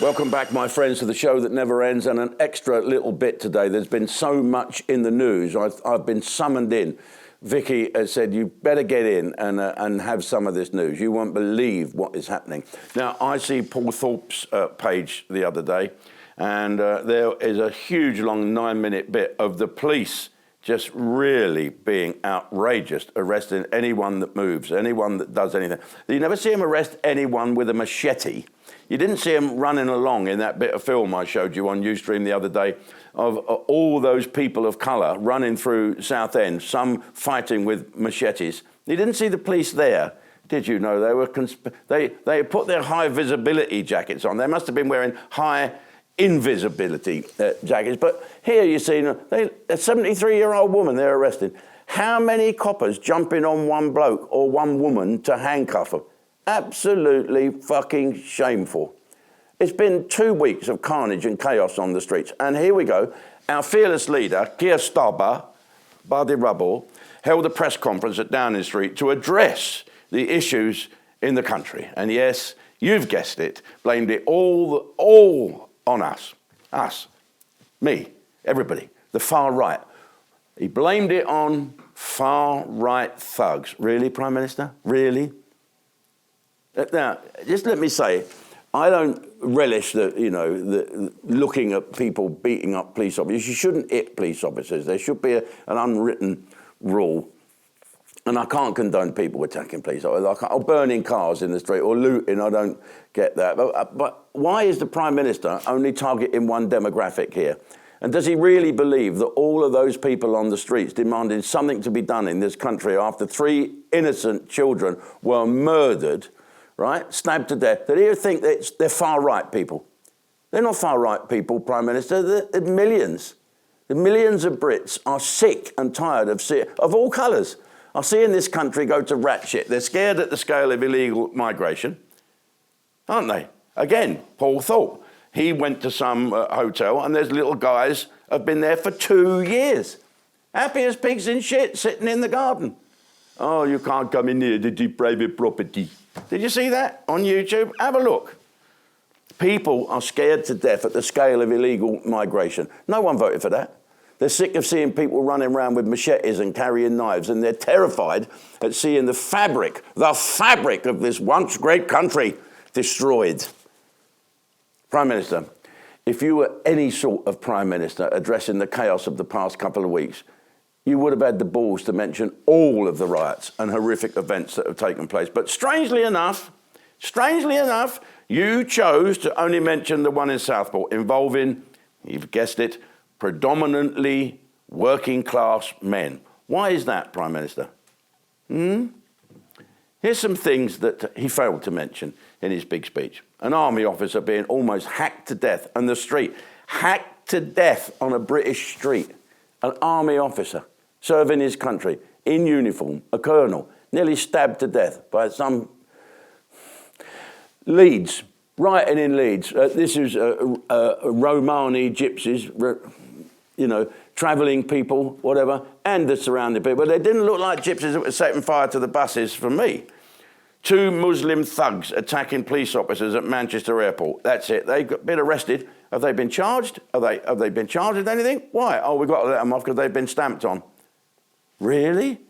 Welcome back, my friends, to the show that never ends, and an extra little bit today. There's been so much in the news. I've been summoned in. Vicky has said, you better get in and have some of this news. You won't believe what is happening. Now, I see Paul Thorpe's page the other day, and there is a huge, long 9-minute bit of the police just really being outrageous, arresting anyone that moves, anyone that does anything. You never see him arrest anyone with a machete. You didn't see him running along in that bit of film I showed you on Ustream the other day of all those people of colour running through Southend, some fighting with machetes. You didn't see the police there, did you? No, they were they put their high visibility jackets on. They must have been wearing high invisibility jackets. But here you see a 73-year-old woman they're arresting. How many coppers jumping on one bloke or one woman to handcuff them? Absolutely fucking shameful. It's been 2 weeks of carnage and chaos on the streets. And here we go. Our fearless leader, Keir Badi Rubble, held a press conference at Downing Street to address the issues in the country. And yes, you've guessed it, blamed it all on us. Us. Me. Everybody. The far right. He blamed it on far right thugs. Really, Prime Minister? Really? Now, just let me say, I don't relish looking at people beating up police officers. You shouldn't hit police officers. There should be an unwritten rule. And I can't condone people attacking police officers, or burning cars in the street, or looting. I don't get that. But why is the Prime Minister only targeting one demographic here? And does he really believe that all of those people on the streets demanding something to be done in this country after 3 innocent children were murdered, right, stabbed to death, that he think that they're far-right people? They're not far-right people, Prime Minister. They're millions. The millions of Brits are sick and tired of all colours, are seeing this country go to rat shit. They're scared at the scale of illegal migration, aren't they? Again, Paul Thorpe. He went to some hotel, and there's little guys have been there for 2 years. Happy as pigs in shit, sitting in the garden. Oh, you can't come in here, this is private property. Did you see that on YouTube? Have a look. People are scared to death at the scale of illegal migration. No one voted for that. They're sick of seeing people running around with machetes and carrying knives, and they're terrified at seeing the fabric of this once great country destroyed. Prime Minister, if you were any sort of Prime Minister addressing the chaos of the past couple of weeks, you would have had the balls to mention all of the riots and horrific events that have taken place. But strangely enough, you chose to only mention the one in Southport involving, you've guessed it, predominantly working class men. Why is that, Prime Minister? Here's some things that he failed to mention in his big speech. An army officer being almost hacked to death on the street. Hacked to death on a British street. An army officer serving his country in uniform, a colonel, nearly stabbed to death by some Leeds, rioting in Leeds. This is Romani gypsies, travelling people, whatever, and the surrounding people. They didn't look like gypsies that were setting fire to the buses for me. 2 Muslim thugs attacking police officers at Manchester Airport. That's it. They've been arrested. Have they been charged? Have they been charged with anything? Why? Oh, we've got to let them off because they've been stamped on. Really?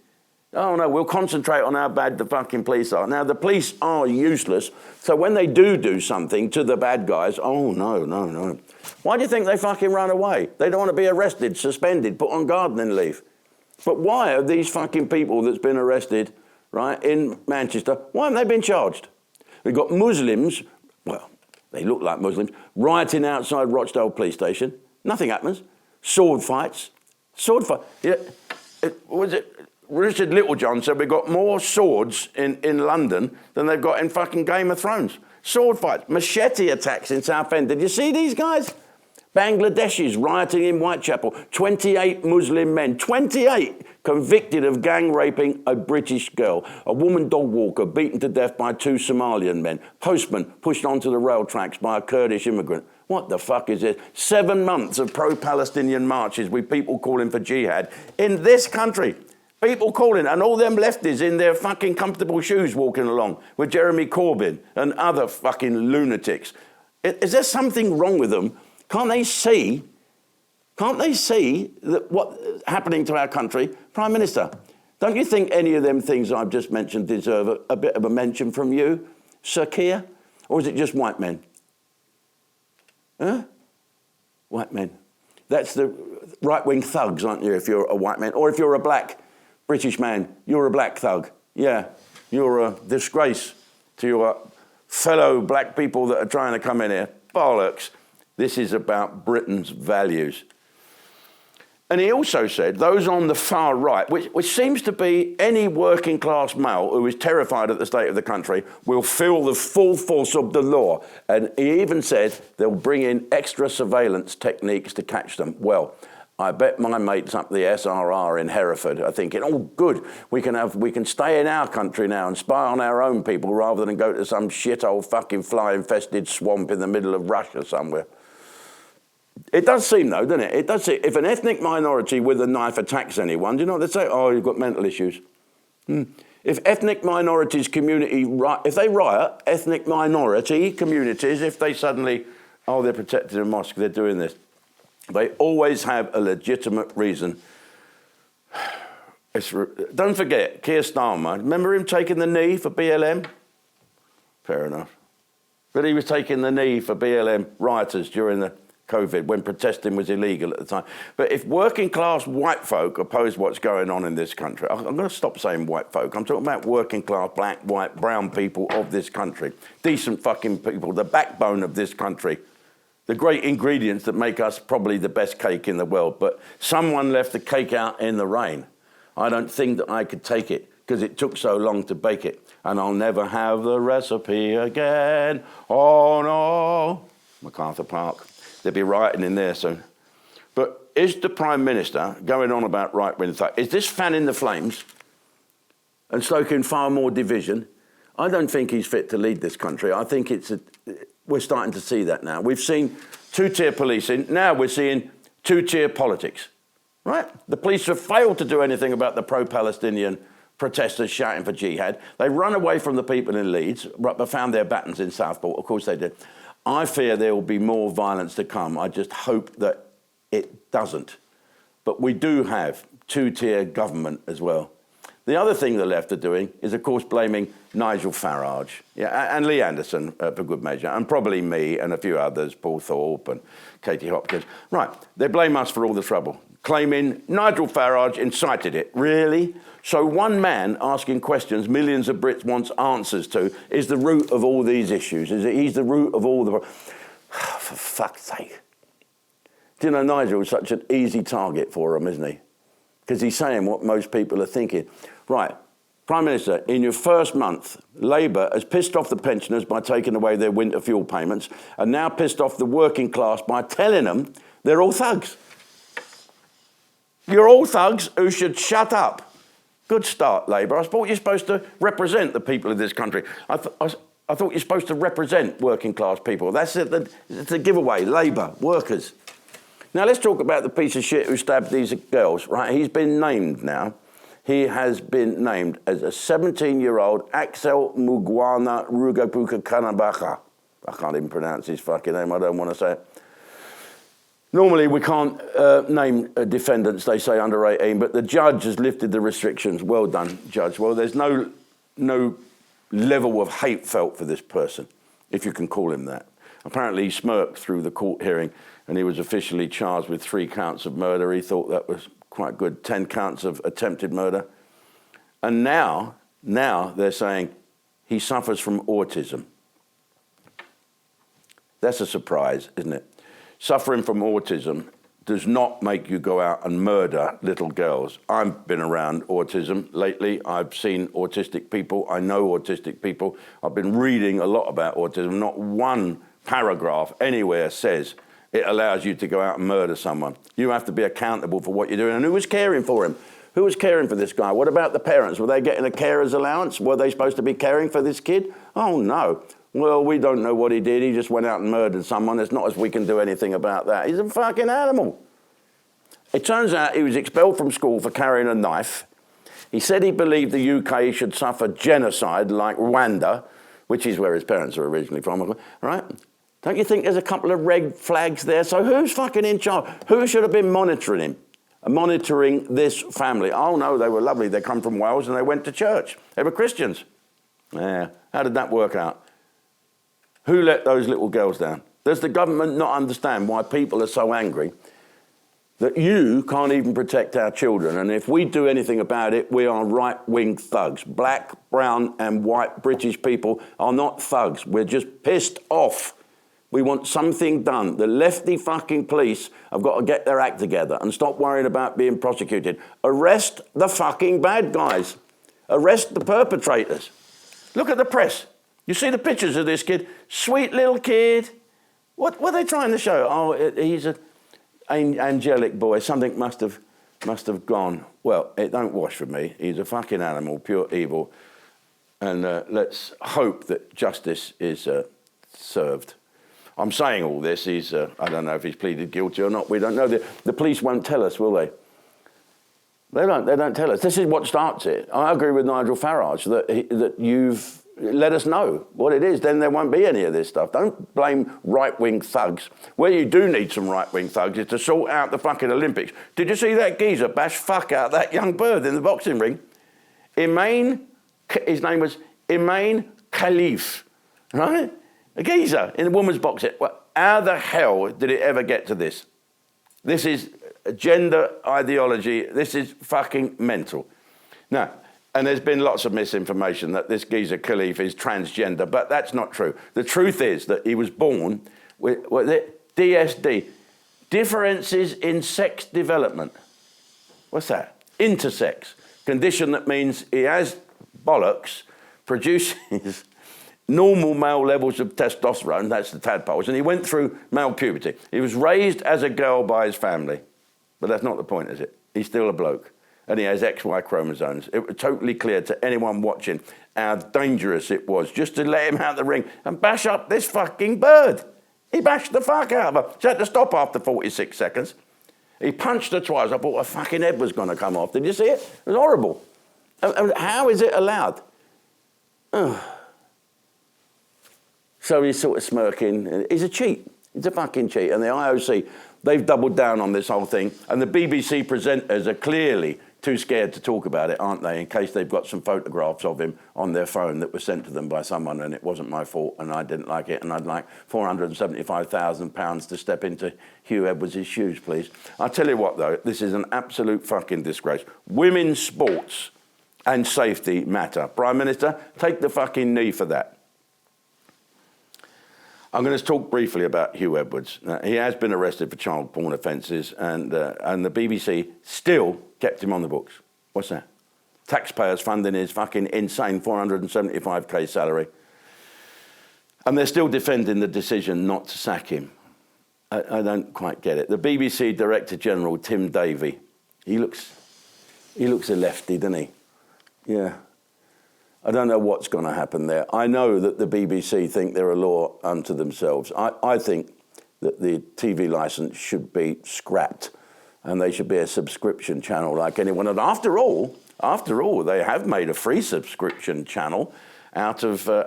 Oh, no, we'll concentrate on how bad the fucking police are. Now, the police are useless, so when they do something to the bad guys, oh, no. Why do you think they fucking run away? They don't want to be arrested, suspended, put on gardening leave. But why are these fucking people that's been arrested, right, in Manchester, why haven't they been charged? We've got Muslims, well, they look like Muslims, rioting outside Rochdale police station. Nothing happens. Sword fights. Yeah, was it Richard Littlejohn said we've got more swords in London than they've got in fucking Game of Thrones. Sword fights, machete attacks in Southend. Did you see these guys? Bangladeshis rioting in Whitechapel. 28 Muslim men, 28 convicted of gang raping a British girl. A woman dog walker beaten to death by 2 Somalian men. Postman pushed onto the rail tracks by a Kurdish immigrant. What the fuck is this? 7 months of pro-Palestinian marches with people calling for jihad in this country. People calling, and all them lefties in their fucking comfortable shoes walking along with Jeremy Corbyn and other fucking lunatics. Is there something wrong with them? Can't they see that what's happening to our country? Prime Minister, don't you think any of them things I've just mentioned deserve a bit of a mention from you, Sir Keir? Or is it just white men? Huh? White men. That's the right-wing thugs, aren't you, if you're a white man? Or if you're a black British man, you're a black thug. Yeah, you're a disgrace to your fellow black people that are trying to come in here. Bollocks. This is about Britain's values. And he also said those on the far right, which seems to be any working class male who is terrified at the state of the country, will feel the full force of the law. And he even said they'll bring in extra surveillance techniques to catch them. Well, I bet my mates up the SRR in Hereford are thinking, oh, good, we can stay in our country now and spy on our own people rather than go to some shithole fucking fly-infested swamp in the middle of Russia somewhere. It does seem, though, doesn't it? It does seem, if an ethnic minority with a knife attacks anyone, do you know what they say? Oh, you've got mental issues. If ethnic minorities if they riot, ethnic minority communities, if they suddenly, they're protecting a mosque, they're doing this, they always have a legitimate reason. Don't forget, Keir Starmer, remember him taking the knee for BLM? Fair enough. But he was taking the knee for BLM rioters during the COVID, when protesting was illegal at the time. But if working class white folk oppose what's going on in this country, I'm going to stop saying white folk. I'm talking about working class, black, white, brown people of this country. Decent fucking people, the backbone of this country. The great ingredients that make us probably the best cake in the world. But someone left the cake out in the rain. I don't think that I could take it because it took so long to bake it. And I'll never have the recipe again. Oh, no. MacArthur Park. They'll be rioting in there soon. But is the Prime Minister going on about right-wing thought? Is this fanning the flames and stoking far more division? I don't think he's fit to lead this country. I think we're starting to see that now. We've seen two-tier policing. Now we're seeing two-tier politics, right? The police have failed to do anything about the pro-Palestinian protesters shouting for jihad. They run away from the people in Leeds, but found their batons in Southport. Of course they did. I fear there will be more violence to come. I just hope that it doesn't. But we do have two-tier government as well. The other thing the left are doing is, of course, blaming Nigel Farage and Lee Anderson for good measure, and probably me and a few others, Paul Thorpe and Katie Hopkins. Right, they blame us for all the trouble, claiming Nigel Farage incited it. Really? So one man asking questions millions of Brits want answers to is the root of all these issues. He's the root of all the... For fuck's sake. Do you know, Nigel is such an easy target for them, isn't he? Because he's saying what most people are thinking. Right, Prime Minister, in your first month, Labour has pissed off the pensioners by taking away their winter fuel payments and now pissed off the working class by telling them they're all thugs. You're all thugs who should shut up. Good start, Labour. I thought you're supposed to represent the people of this country. I thought you're supposed to represent working class people. That's it. It's a giveaway. Labour, workers. Now let's talk about the piece of shit who stabbed these girls. Right, he's been named now. He has been named as a 17-year-old Axel Mugwana Rugabuka Kanabaka. I can't even pronounce his fucking name. I don't want to say it. Normally, we can't name defendants, they say, under 18, but the judge has lifted the restrictions. Well done, Judge. Well, there's no level of hate felt for this person, if you can call him that. Apparently, he smirked through the court hearing, and he was officially charged with 3 counts of murder. He thought that was quite good, 10 counts of attempted murder. And now they're saying he suffers from autism. That's a surprise, isn't it? Suffering from autism does not make you go out and murder little girls. I've been around autism lately. I've seen autistic people. I know autistic people. I've been reading a lot about autism. Not one paragraph anywhere says it allows you to go out and murder someone. You have to be accountable for what you're doing. And who was caring for him? Who was caring for this guy? What about the parents? Were they getting a carer's allowance? Were they supposed to be caring for this kid? Oh, no. Well, we don't know what he did. He just went out and murdered someone. It's not as we can do anything about that. He's a fucking animal. It turns out he was expelled from school for carrying a knife. He said he believed the UK should suffer genocide like Rwanda, which is where his parents are originally from, right? Don't you think there's a couple of red flags there? So who's fucking in charge? Who should have been monitoring him? Monitoring this family? Oh no, they were lovely. They come from Wales and they went to church. They were Christians. Yeah, how did that work out? Who let those little girls down? Does the government not understand why people are so angry that you can't even protect our children? And if we do anything about it, we are right-wing thugs. Black, brown and white British people are not thugs. We're just pissed off. We want something done. The lefty fucking police have got to get their act together and stop worrying about being prosecuted. Arrest the fucking bad guys. Arrest the perpetrators. Look at the press. You see the pictures of this kid? Sweet little kid. What are they trying to show? Oh, he's an angelic boy. Something must have gone. Well, it don't wash for me. He's a fucking animal, pure evil. And let's hope that justice is served. I'm saying all this. I don't know if he's pleaded guilty or not. We don't know. The police won't tell us, will they? They don't tell us. This is what starts it. I agree with Nigel Farage that you've let us know what it is. Then there won't be any of this stuff. Don't blame right-wing thugs. Where you do need some right-wing thugs is to sort out the fucking Olympics. Did you see that geezer bash fuck out that young bird in the boxing ring? His name was Imain Khalif, right? A geezer in the women's boxing. Well, how the hell did it ever get to this? This is gender ideology. This is fucking mental. Now, and there's been lots of misinformation that this geezer Khalif is transgender, but that's not true. The truth is that he was born with DSD, differences in sex development. What's that? Intersex, condition that means he has bollocks, produces normal male levels of testosterone, that's the tadpoles, and he went through male puberty. He was raised as a girl by his family, but that's not the point, is it? He's still a bloke, and he has XY chromosomes. It was totally clear to anyone watching how dangerous it was just to let him out of the ring and bash up this fucking bird. He bashed the fuck out of her. She had to stop after 46 seconds. He punched her twice. I thought her fucking head was going to come off. Did you see it? It was horrible. How is it allowed? So he's sort of smirking. He's a cheat. He's a fucking cheat. And the IOC, they've doubled down on this whole thing. And the BBC presenters are clearly too scared to talk about it, aren't they? In case they've got some photographs of him on their phone that were sent to them by someone and it wasn't my fault and I didn't like it and I'd like £475,000 to step into Hugh Edwards' shoes, please. I'll tell you what, though, this is an absolute fucking disgrace. Women's sports and safety matter. Prime Minister, take the fucking knee for that. I'm going to talk briefly about Hugh Edwards. He has been arrested for child porn offences and the BBC still kept him on the books. What's that? Taxpayers funding his fucking insane 475k salary. And they're still defending the decision not to sack him. I don't quite get it. The BBC Director General, Tim Davie, he looks a lefty, doesn't he? Yeah. I don't know what's going to happen there. I know that the BBC think they're a law unto themselves. I think that the TV licence should be scrapped and they should be a subscription channel like anyone. And after all, they have made a free subscription channel out of UK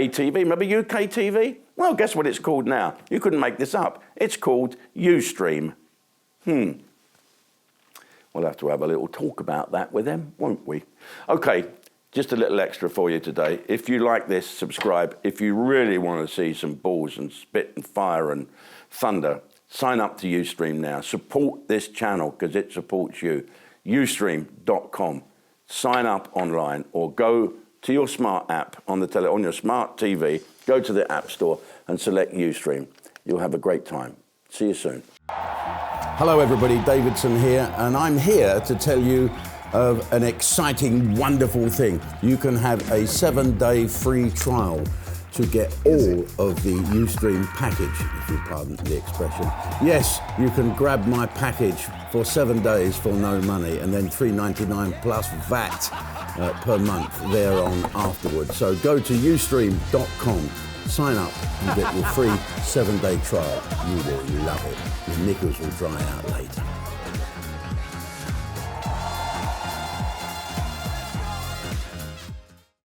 TV. Remember UK TV? Well, guess what it's called now? You couldn't make this up. It's called Ustream. We'll have to have a little talk about that with them, won't we? Okay, just a little extra for you today. If you like this, subscribe. If you really want to see some balls and spit and fire and thunder, sign up to Ustream now. Support this channel because it supports you. Ustream.com. Sign up online or go to your smart app on your smart TV, go to the App Store and select Ustream. You'll have a great time. See you soon. Hello everybody, Davidson here, and I'm here to tell you of an exciting, wonderful thing. You can have a 7-day free trial to get all of the Ustream package, if you pardon the expression. Yes, you can grab my package for 7 days for no money and then $3.99 plus VAT per month thereon afterwards. So go to Ustream.com, sign up and get your free 7-day trial. You will love it. Your knickers will dry out later.